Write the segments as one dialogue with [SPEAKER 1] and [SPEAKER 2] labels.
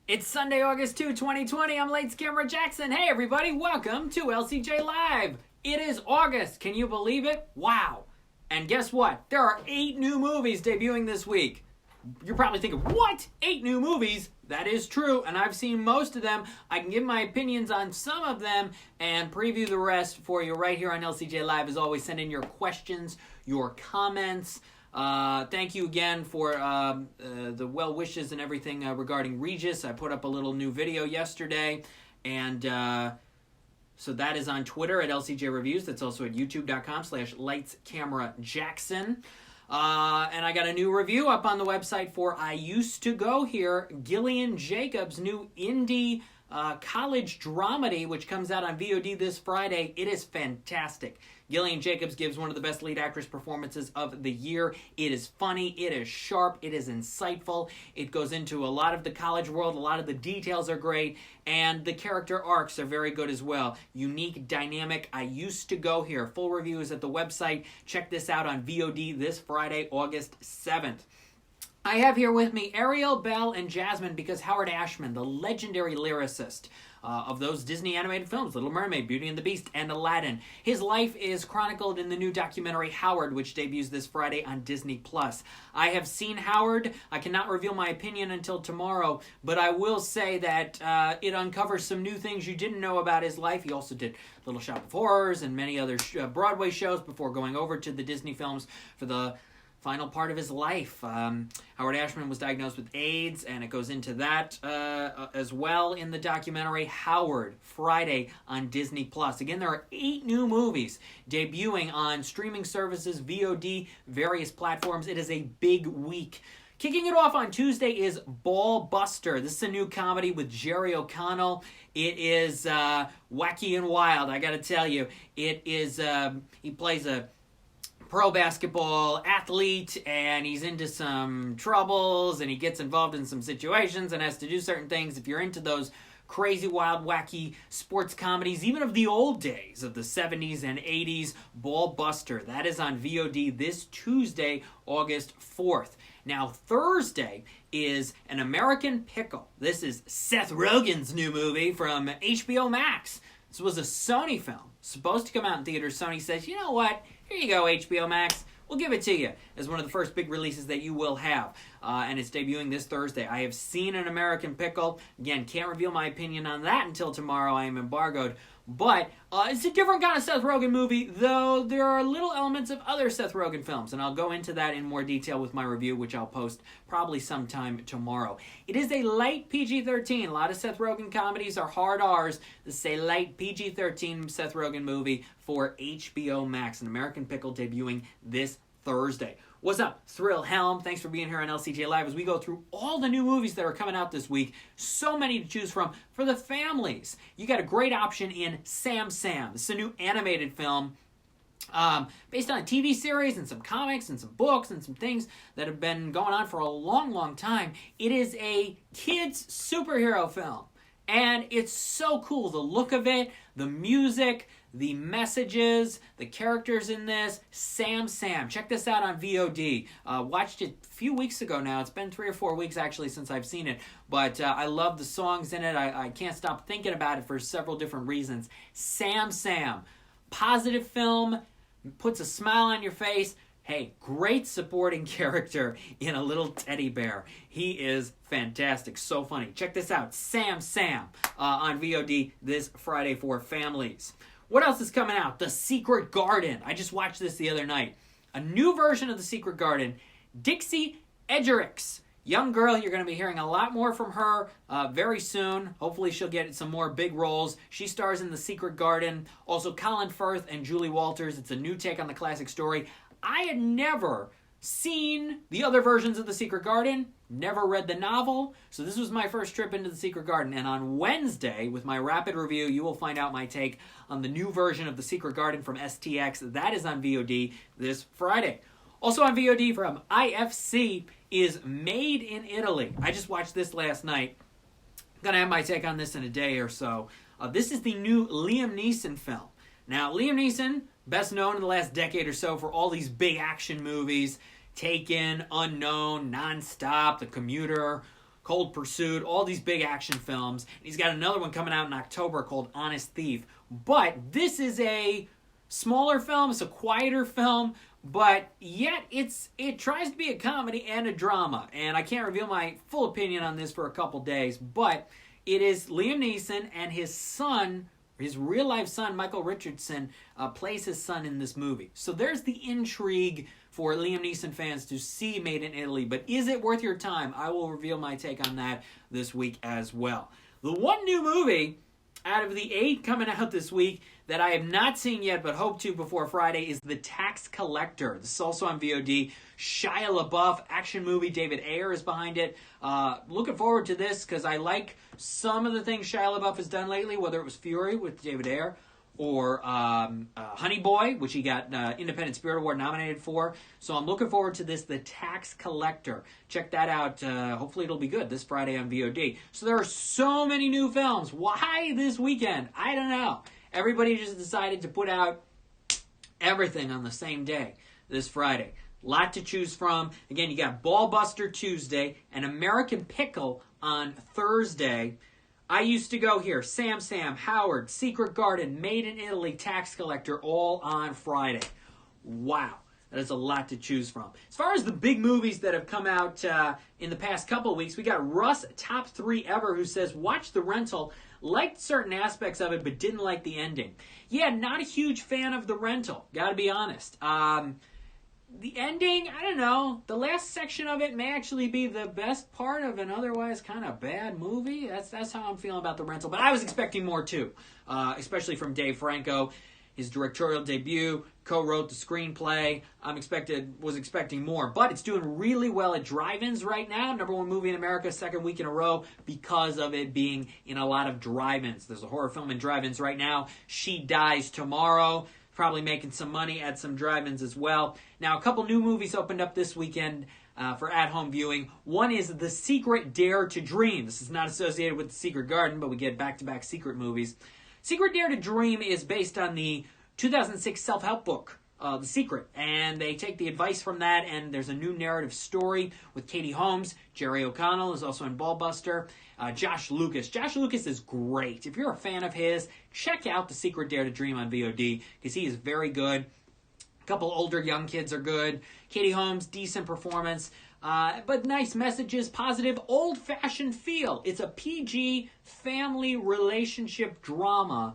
[SPEAKER 1] It's Sunday, August 2, 2020. I'm Lights Camera Jackson. Hey everybody, welcome to LCJ Live. It is August. Can you believe it? Wow. And guess what? There are 8 new movies debuting this week. You're probably thinking, what? 8 new movies? That is true, and I've seen most of them. I can give my opinions on some of them and preview the rest for you right here on LCJ Live. As always, send in your questions, your comments. Thank you again for the well wishes and everything regarding Regis. I put up a little new video yesterday, and so that is on Twitter at LCJ Reviews. That's also at youtube.com/lightscamerajackson. And I got a new review up on the website for I Used to Go Here, Gillian Jacobs' new indie college dramedy, which comes out on VOD this Friday. It is fantastic. Gillian Jacobs gives one of the best lead actress performances of the year. It is funny, it is sharp, it is insightful. It goes into a lot of the college world, a lot of the details are great, and the character arcs are very good as well. Unique, dynamic. I Used to Go Here. Full review is at the website. Check this out on VOD this Friday, August 7th. I have here with me Ariel, Belle, and Jasmine because Howard Ashman, the legendary lyricist of those Disney animated films, Little Mermaid, Beauty and the Beast, and Aladdin. His life is chronicled in the new documentary Howard, which debuts this Friday on Disney+. I have seen Howard. I cannot reveal my opinion until tomorrow, but I will say that it uncovers some new things you didn't know about his life. He also did Little Shop of Horrors and many other Broadway shows before going over to the Disney films for the final part of his life. Howard Ashman was diagnosed with AIDS, and it goes into that as well in the documentary Howard, Friday on Disney+. Again, there are 8 new movies debuting on streaming services, VOD, various platforms. It is a big week. Kicking it off on Tuesday is Ball Buster. This is a new comedy with Jerry O'Connell. It is wacky and wild, I gotta tell you. It is, he plays a pro basketball athlete, and he's into some troubles, and he gets involved in some situations and has to do certain things. If you're into those crazy, wild, wacky sports comedies, even of the old days of the 70s and 80s, Ball Buster. That is on VOD this Tuesday, August 4th. Now, Thursday is An American Pickle. This is Seth Rogen's new movie from HBO Max. This was a Sony film, supposed to come out in theaters. Sony says, you know what? Here you go, HBO Max. We'll give it to you as one of the first big releases that you will have. And it's debuting this Thursday. I have seen An American Pickle. Again, can't reveal my opinion on that until tomorrow. I am embargoed. But it's a different kind of Seth Rogen movie, though there are little elements of other Seth Rogen films. And I'll go into that in more detail with my review, which I'll post probably sometime tomorrow. It is a light PG-13. A lot of Seth Rogen comedies are hard R's. This is a light PG-13 Seth Rogen movie for HBO Max. An American Pickle debuting this Thursday. What's up, Thrill Helm? Thanks for being here on LCJ Live as we go through all the new movies that are coming out this week. So many to choose from for the families. You got a great option in Sam Sam. This is a new animated film based on a TV series and some comics and some books and some things that have been going on for a long, long time. It is a kids' superhero film, and it's so cool. The look of it, the music, the messages, the characters in this. Sam Sam. Check this out on VOD. Watched it a few weeks ago now. It's been 3 or 4 weeks actually since I've seen it. But I love the songs in it. I can't stop thinking about it for several different reasons. Sam Sam. Positive film. Puts a smile on your face. Hey, great supporting character in a little teddy bear. He is fantastic. So funny. Check this out. Sam Sam on VOD this Friday for families. What else is coming out? The Secret Garden. I just watched this the other night. A new version of The Secret Garden. Dixie Edgerix. Young girl, you're going to be hearing a lot more from her very soon. Hopefully she'll get some more big roles. She stars in The Secret Garden. Also Colin Firth and Julie Walters. It's a new take on the classic story. I had never seen the other versions of The Secret Garden, never read the novel, so this was my first trip into The Secret Garden. And on Wednesday, with my rapid review, you will find out my take on the new version of The Secret Garden from STX. That is on VOD this Friday. Also on VOD from IFC is Made in Italy. I just watched this last night. I'm going to have my take on this in a day or so. This is the new Liam Neeson film. Now, Liam Neeson, best known in the last decade or so for all these big action movies, Taken, Unknown, Nonstop, The Commuter, Cold Pursuit, all these big action films. He's got another one coming out in October called Honest Thief. But this is a smaller film. It's a quieter film. But yet it tries to be a comedy and a drama. And I can't reveal my full opinion on this for a couple days. But it is Liam Neeson and his son, his real-life son, Michael Richardson, plays his son in this movie. So there's the intrigue for Liam Neeson fans to see Made in Italy. But is it worth your time? I will reveal my take on that this week as well. The one new movie out of the 8 coming out this week that I have not seen yet but hope to before Friday is The Tax Collector. This is also on VOD. Shia LaBeouf, action movie. David Ayer is behind it. Looking forward to this because I like some of the things Shia LaBeouf has done lately, whether it was Fury with David Ayer or Honey Boy, which he got Independent Spirit Award nominated for. So I'm looking forward to this, The Tax Collector. Check that out. Hopefully it'll be good this Friday on VOD. So there are so many new films. Why this weekend? I don't know. Everybody just decided to put out everything on the same day this Friday. Lot to choose from. Again, you got Ballbuster Tuesday and American Pickle on Thursday. I Used to Go Here, Sam, Howard, Secret Garden, Made in Italy, Tax Collector, all on Friday. Wow, that is a lot to choose from. As far as the big movies that have come out in the past couple of weeks, we got Russ, top 3 ever, who says, watch The Rental, liked certain aspects of it, but didn't like the ending. Yeah, not a huge fan of The Rental, gotta be honest. The ending, I don't know. The last section of it may actually be the best part of an otherwise kind of bad movie. That's how I'm feeling about The Rental. But I was expecting more too, especially from Dave Franco. His directorial debut, co-wrote the screenplay. Was expecting more. But it's doing really well at drive-ins right now. #1 movie in America, 2nd week in a row, because of it being in a lot of drive-ins. There's a horror film in drive-ins right now. She Dies Tomorrow. Probably making some money at some drive-ins as well. Now, a couple new movies opened up this weekend for at-home viewing. One is The Secret Dare to Dream. This is not associated with The Secret Garden, but we get back-to-back secret movies. Secret Dare to Dream is based on the 2006 self-help book, The Secret. And they take the advice from that, and there's a new narrative story with Katie Holmes. Jerry O'Connell is also in Ballbuster. Josh Lucas. Josh Lucas is great. If you're a fan of his, check out The Secret Dare to Dream on VOD, because he is very good. A couple older young kids are good. Katie Holmes, decent performance. But nice messages, positive, old-fashioned feel. It's a PG family relationship drama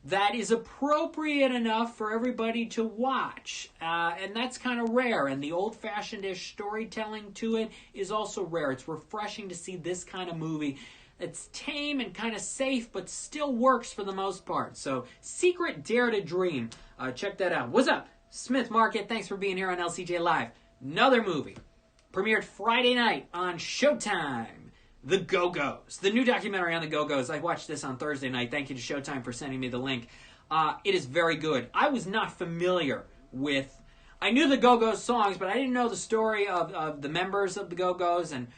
[SPEAKER 1] that is appropriate enough for everybody to watch. And that's kind of rare. And the old-fashioned-ish storytelling to it is also rare. It's refreshing to see this kind of movie that's tame and kind of safe, but still works for the most part. So, Secret Dare to Dream. Check that out. What's up? Smith Market. Thanks for being here on LCJ Live. Another movie. Premiered Friday night on Showtime. The Go-Go's. The new documentary on the Go-Go's. I watched this on Thursday night. Thank you to Showtime for sending me the link. It is very good. I was not familiar with... I knew the Go-Go's songs, but I didn't know the story of the members of the Go-Go's and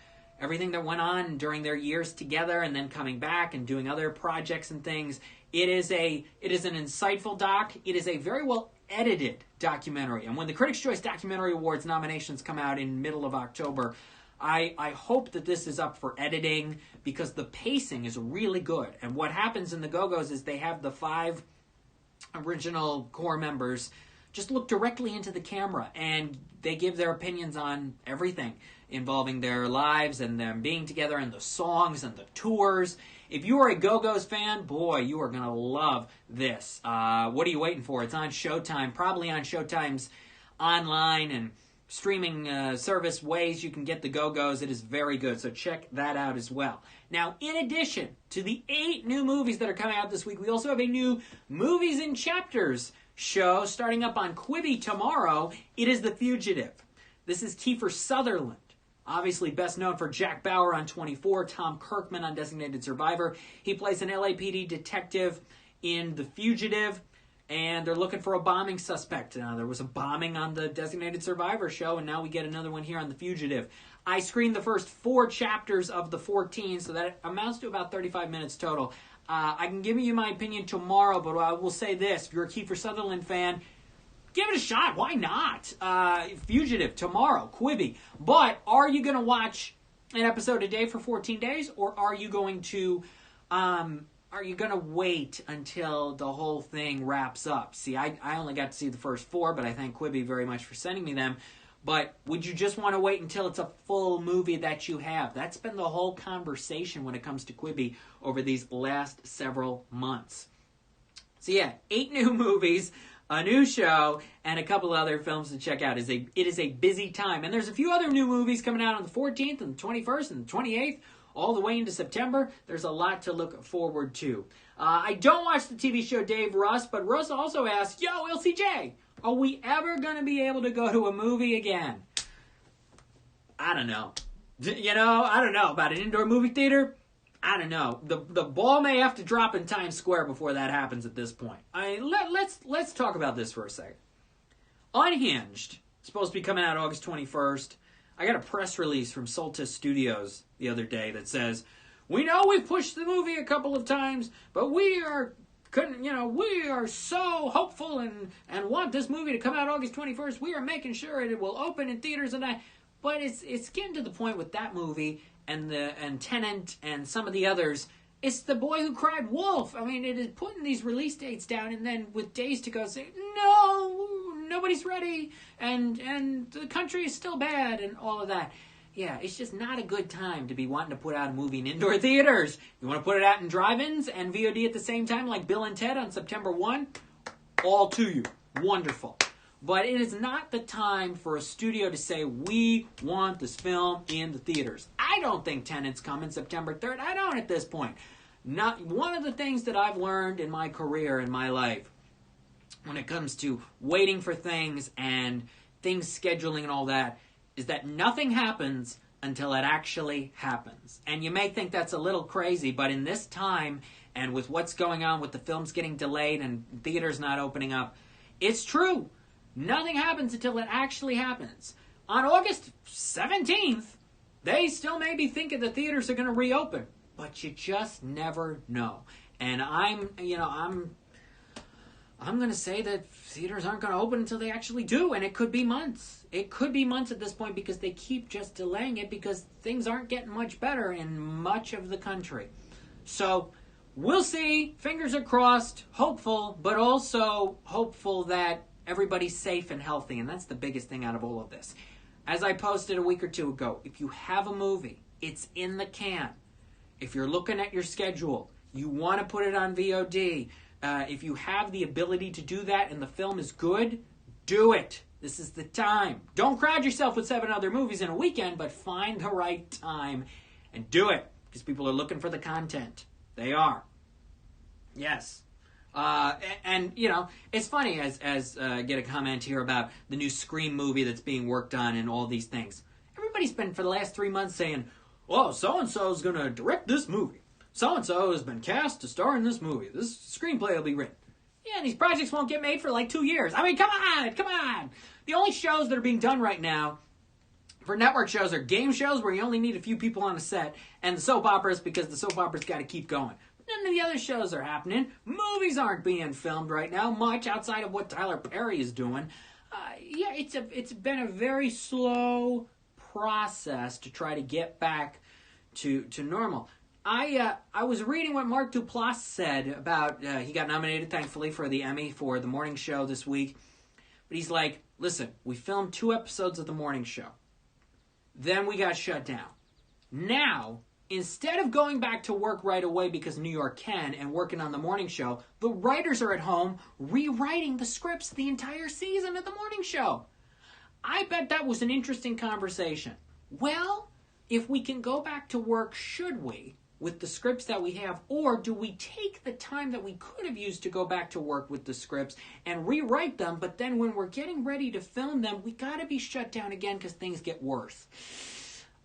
[SPEAKER 1] everything that went on during their years together and then coming back and doing other projects and things. It is an insightful doc. It is a very well edited documentary. And when the Critics' Choice Documentary Awards nominations come out in middle of October, I hope that this is up for editing because the pacing is really good. And what happens in the Go-Go's is they have the 5 original core members just look directly into the camera and they give their opinions on everything involving their lives and them being together and the songs and the tours. If you are a Go-Go's fan, boy, you are going to love this. What are you waiting for? It's on Showtime, probably on Showtime's online and streaming service ways you can get the Go-Go's. It is very good, so check that out as well. Now, in addition to the 8 new movies that are coming out this week, we also have a new Movies in Chapters show starting up on Quibi tomorrow. It is The Fugitive. This is Kiefer Sutherland, obviously best known for Jack Bauer on 24, Tom Kirkman on Designated Survivor. He plays an LAPD detective in The Fugitive, and they're looking for a bombing suspect. There was a bombing on the Designated Survivor show, and now we get another one here on The Fugitive. I screened the first 4 chapters of the 14, so that amounts to about 35 minutes total. I can give you my opinion tomorrow, but I will say this. If you're a Kiefer Sutherland fan, give it a shot. Why not? Fugitive tomorrow, Quibi. But are you going to watch an episode a day for 14 days, or are you going to wait until the whole thing wraps up? See, I only got to see the first 4, but I thank Quibi very much for sending me them. But would you just want to wait until it's a full movie that you have? That's been the whole conversation when it comes to Quibi over these last several months. So yeah, 8 new movies, a new show, and a couple other films to check out. It is a busy time. And there's a few other new movies coming out on the 14th and the 21st and the 28th, all the way into September. There's a lot to look forward to. I don't watch the TV show Dave Russ, but Russ also asked, yo, LCJ, are we ever going to be able to go to a movie again? I don't know. I don't know. About an indoor movie theater? I don't know. The ball may have to drop in Times Square before that happens at this point. Let's talk about this for a second. Unhinged, supposed to be coming out August 21st. I got a press release from Soltis Studios the other day that says, we know we've pushed the movie a couple of times, but we are so hopeful and want this movie to come out August 21st. We are making sure it will open in theaters but it's getting to the point with that movie and Tenet and some of the others. It's The Boy Who Cried Wolf. I mean, it is putting these release dates down and then with days to go say, no, nobody's ready and the country is still bad and all of that. Yeah, it's just not a good time to be wanting to put out a movie in indoor theaters. You want to put it out in drive-ins and VOD at the same time like Bill and Ted on September 1? All to you. Wonderful. But it is not the time for a studio to say, we want this film in the theaters. I don't think Tenet's coming September 3rd. I don't at this point. Not one of the things that I've learned in my career, in my life, when it comes to waiting for things and things scheduling and all that, is that nothing happens until it actually happens. And you may think that's a little crazy, but in this time, and with what's going on with the films getting delayed and theaters not opening up, it's true. Nothing happens until it actually happens. On August 17th, they still may be thinking the theaters are going to reopen, but you just never know. And I'm going to say that theaters aren't going to open until they actually do, and it could be months. It could be months at this point because they keep just delaying it because things aren't getting much better in much of the country. So we'll see. Fingers are crossed. Hopeful, but also hopeful that everybody's safe and healthy, and that's the biggest thing out of all of this. As I posted a week or two ago, if you have a movie, it's in the can. If you're looking at your schedule, you want to put it on VOD, if you have the ability to do that and the film is good, do it. This is the time. Don't crowd yourself with 7 other movies in a weekend, but find the right time and do it because people are looking for the content. They are. Yes. And it's funny as get a comment here about the new Scream movie that's being worked on and all these things. Everybody's been for the last 3 months saying, oh, so-and-so is going to direct this movie. So-and-so has been cast to star in this movie. This screenplay will be written. Yeah, these projects won't get made for like 2 years. I mean, come on. The only shows that are being done right now for network shows are game shows where you only need a few people on a set, and the soap operas because the soap operas got to keep going. None of the other shows are happening. Movies aren't being filmed right now, much outside of what Tyler Perry is doing. It's been a very slow process to try to get back to normal. I was reading what Mark Duplass said about, he got nominated, thankfully, for the Emmy for The Morning Show this week. But he's like, listen, we filmed 2 episodes of The Morning Show. Then we got shut down. Now, instead of going back to work right away because New York can and working on The Morning Show, the writers are at home rewriting the scripts the entire season of The Morning Show. I bet that was an interesting conversation. Well, if we can go back to work, should we? With the scripts that we have, or do we take the time that we could have used to go back to work with the scripts and rewrite them, but then when we're getting ready to film them, we got to be shut down again because things get worse.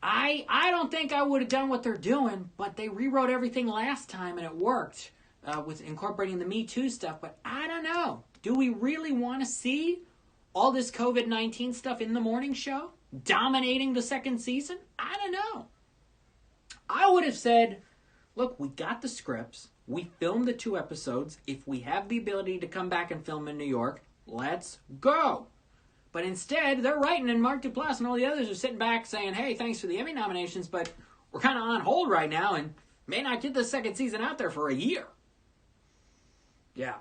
[SPEAKER 1] I don't think I would have done what they're doing, but they rewrote everything last time and it worked with incorporating the Me Too stuff, but I don't know. Do we really want to see all this COVID-19 stuff in the morning show dominating the second season? I don't know. I would have said, look, we got the scripts. We filmed the 2 episodes. If we have the ability to come back and film in New York, let's go. But instead, they're writing, and Mark Duplass and all the others are sitting back saying, hey, thanks for the Emmy nominations, but we're kind of on hold right now and may not get the second season out there for a year. Yeah.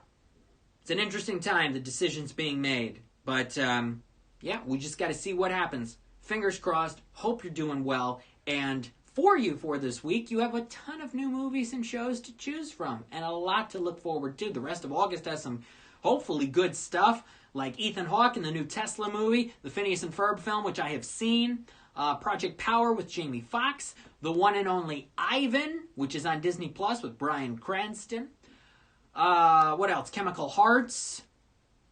[SPEAKER 1] It's an interesting time, the decisions being made. But, yeah, we just got to see what happens. Fingers crossed. Hope you're doing well. And for this week, you have a ton of new movies and shows to choose from and a lot to look forward to. The rest of August has some hopefully good stuff, like Ethan Hawke in the new Tesla movie, the Phineas and Ferb film, which I have seen, Project Power with Jamie Foxx, the one and only Ivan, which is on Disney Plus with Bryan Cranston. What else? Chemical Hearts.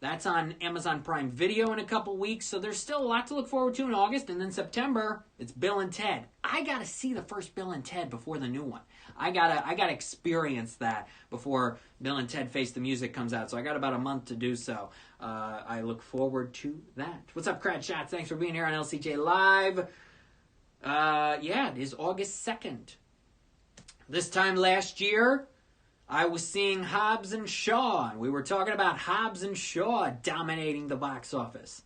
[SPEAKER 1] That's on Amazon Prime Video in a couple weeks, so there's still a lot to look forward to in August. And then September, it's Bill and Ted. I gotta see the first Bill and Ted before the new one. I gotta experience that before Bill and Ted Face the Music comes out. So I got about a month to do so. I look forward to that. What's up, Crad Shots? Thanks for being here on LCJ Live. Yeah, it is August 2nd. This time last year, I was seeing Hobbs and Shaw, and we were talking about Hobbs and Shaw dominating the box office.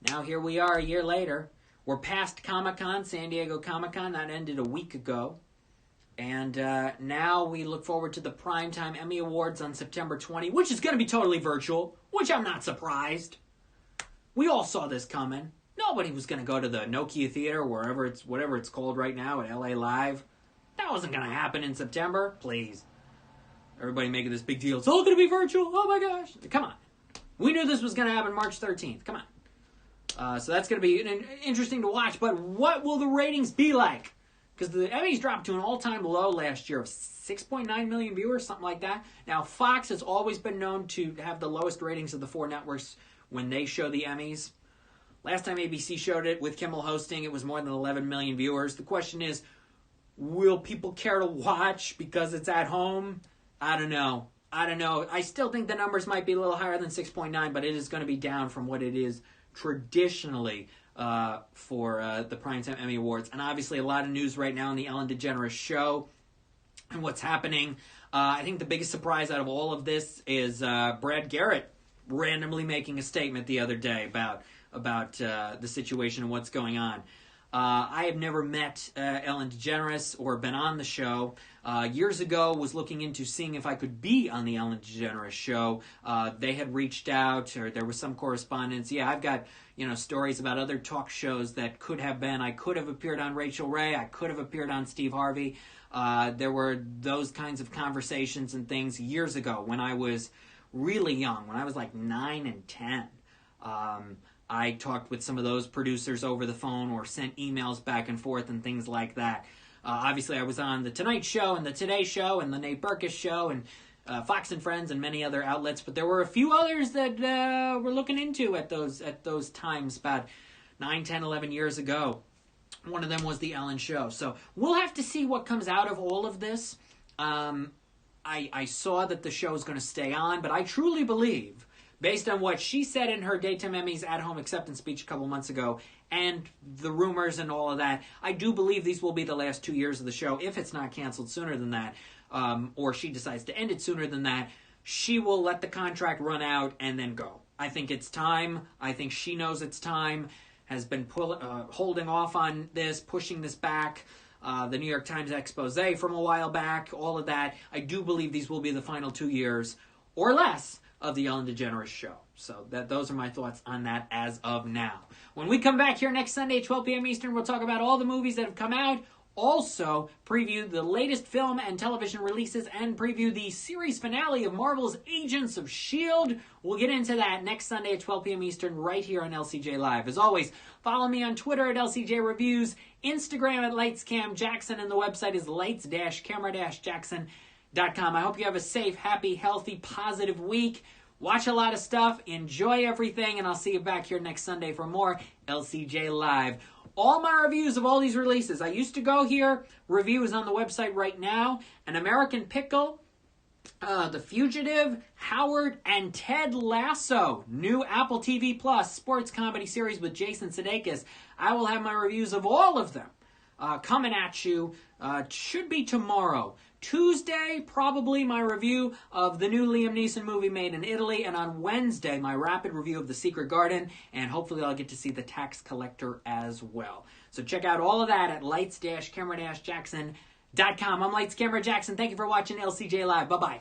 [SPEAKER 1] Now here we are a year later. We're past Comic-Con, San Diego Comic-Con. That ended a week ago. And now we look forward to the Primetime Emmy Awards on September 20, which is going to be totally virtual, which I'm not surprised. We all saw this coming. Nobody was going to go to the Nokia Theater, whatever it's called right now, at LA Live. That wasn't going to happen in September. Please. Everybody making this big deal. It's all going to be virtual. Oh my gosh. Come on. We knew this was going to happen March 13th. Come on. So that's going to be interesting to watch. But what will the ratings be like? Because the Emmys dropped to an all-time low last year of 6.9 million viewers, something like that. Now, Fox has always been known to have the lowest ratings of the four networks when they show the Emmys. Last time ABC showed it with Kimmel hosting, it was more than 11 million viewers. The question is, will people care to watch because it's at home? I don't know. I still think the numbers might be a little higher than 6.9, but it is going to be down from what it is traditionally for the Primetime Emmy Awards. And obviously a lot of news right now on the Ellen DeGeneres show and what's happening. I think the biggest surprise out of all of this is Brad Garrett randomly making a statement the other day about the situation and what's going on. I have never met Ellen DeGeneres or been on the show. Years ago, was looking into seeing if I could be on the Ellen DeGeneres show. They had reached out, or there was some correspondence. Yeah, I've got stories about other talk shows that could have been. I could have appeared on Rachel Ray. I could have appeared on Steve Harvey. There were those kinds of conversations and things years ago when I was really young, when I was like 9 and 10. I talked with some of those producers over the phone or sent emails back and forth and things like that. Obviously, I was on The Tonight Show and The Today Show and The Nate Berkus Show and Fox and Friends and many other outlets, but there were a few others that we're looking into at those times about 9, 10, 11 years ago. One of them was The Ellen Show. So we'll have to see what comes out of all of this. I saw that the show is going to stay on, but I truly believe, based on what she said in her Daytime Emmys at-home acceptance speech a couple months ago, and the rumors and all of that, I do believe these will be the last 2 years of the show, if it's not canceled sooner than that, or she decides to end it sooner than that. She will let the contract run out and then go. I think it's time. I think she knows it's time, has been holding off on this, pushing this back. The New York Times expose from a while back, all of that. I do believe these will be the final 2 years or less of the Ellen DeGeneres show. So those are my thoughts on that as of now. When we come back here next Sunday at 12 p.m. Eastern, we'll talk about all the movies that have come out, also preview the latest film and television releases, and preview the series finale of Marvel's Agents of S.H.I.E.L.D. We'll get into that next Sunday at 12 p.m. Eastern right here on LCJ Live. As always, follow me on Twitter at LCJ Reviews, Instagram at LightsCamJackson, and the website is lights-camera-jackson.com. I hope you have a safe, happy, healthy, positive week. Watch a lot of stuff, enjoy everything, and I'll see you back here next Sunday for more LCJ Live. All my reviews of all these releases. I used to go here. Review is on the website right now. An American Pickle, The Fugitive, Howard, and Ted Lasso. New Apple TV Plus sports comedy series with Jason Sudeikis. I will have my reviews of all of them coming at you. Should be tomorrow. Tuesday, probably my review of the new Liam Neeson movie Made in Italy, and on Wednesday, my rapid review of The Secret Garden, and hopefully I'll get to see The Tax Collector as well. So check out all of that at lights-camera-jackson.com. I'm Lights Camera Jackson. Thank you for watching LCJ Live. Bye-bye.